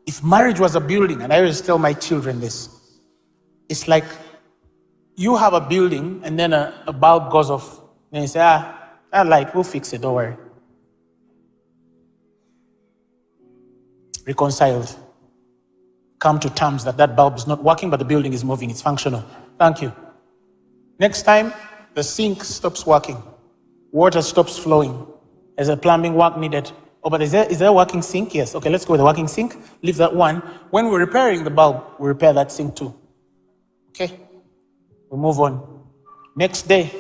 If marriage was a building, and I always tell my children this, it's like you have a building and then a bulb goes off. And you say, that light, we'll fix it, don't worry. Reconciled. Come to terms that bulb is not working, but the building is moving, it's functional. Thank you. Next time, the sink stops working. Water stops flowing. There's a plumbing work needed. Oh, but is there a working sink? Yes. Okay, let's go with the working sink. Leave that one. When we're repairing the bulb, we repair that sink too. Okay? We move on. Next day,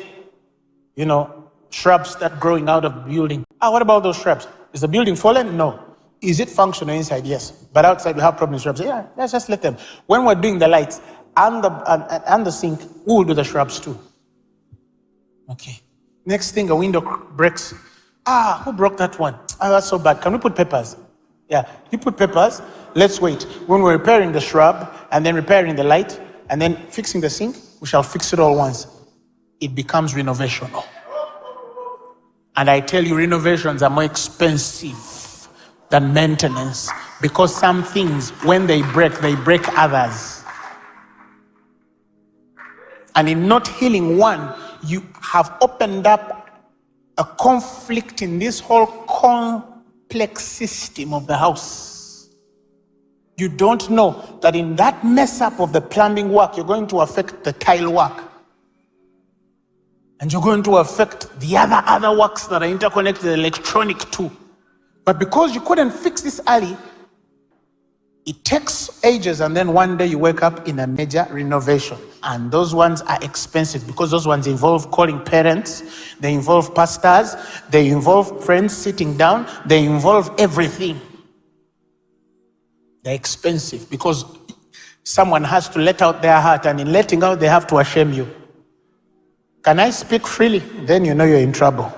shrubs start growing out of the building. What about those shrubs? Is the building fallen? No. Is it functional inside? Yes. But outside we have problems with shrubs. Yeah, let's just let them. When we're doing the lights and the sink, we will do the shrubs too. Okay. Next thing, a window breaks. Who broke that one? That's so bad. Can we put peppers? Yeah, you put peppers. Let's wait. When we're repairing the shrub and then repairing the light and then fixing the sink, we shall fix it all once. It becomes renovation. And I tell you, renovations are more expensive than maintenance, because some things, when they break others. And in not healing one, you have opened up a conflict in this whole complex system of the house. You don't know that in that mess up of the plumbing work, you're going to affect the tile work. And you're going to affect the other works that are interconnected, electronic too. But because you couldn't fix this early, it takes ages, and then one day you wake up in a major renovation. And those ones are expensive, because those ones involve calling parents, they involve pastors, they involve friends sitting down, they involve everything. They're expensive because someone has to let out their heart, and in letting out, they have to shame you. Can I speak freely? Then you know you're in trouble.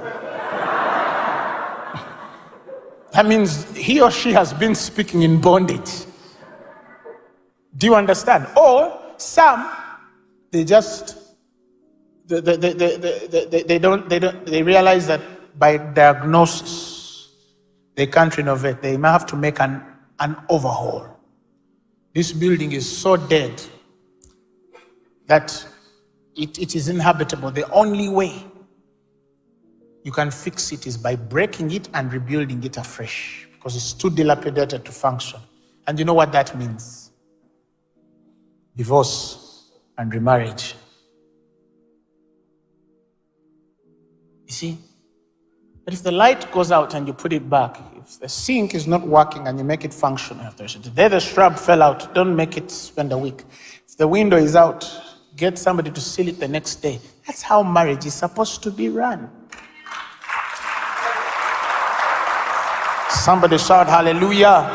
That means he or she has been speaking in bondage. Do you understand? Or some, they realize that by diagnosis they can't renovate. They may have to make an overhaul. This building is so dead that it is inhabitable. The only way you can fix it is by breaking it and rebuilding it afresh, because it's too dilapidated to function. And you know what that means? Divorce and remarriage. You see? But if the light goes out and you put it back, if the sink is not working and you make it functional, today the shrub fell out, don't make it spend a week. If the window is out, get somebody to seal it the next day. That's how marriage is supposed to be run. Somebody shout hallelujah.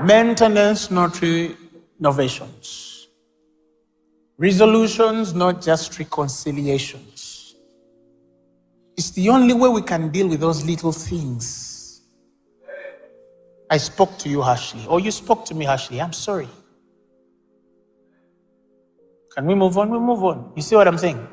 Maintenance, not renovations. Resolutions, not just reconciliations. It's the only way we can deal with those little things. I spoke to you harshly, or you spoke to me harshly. I'm sorry. Can we move on? We move on. You see what I'm saying?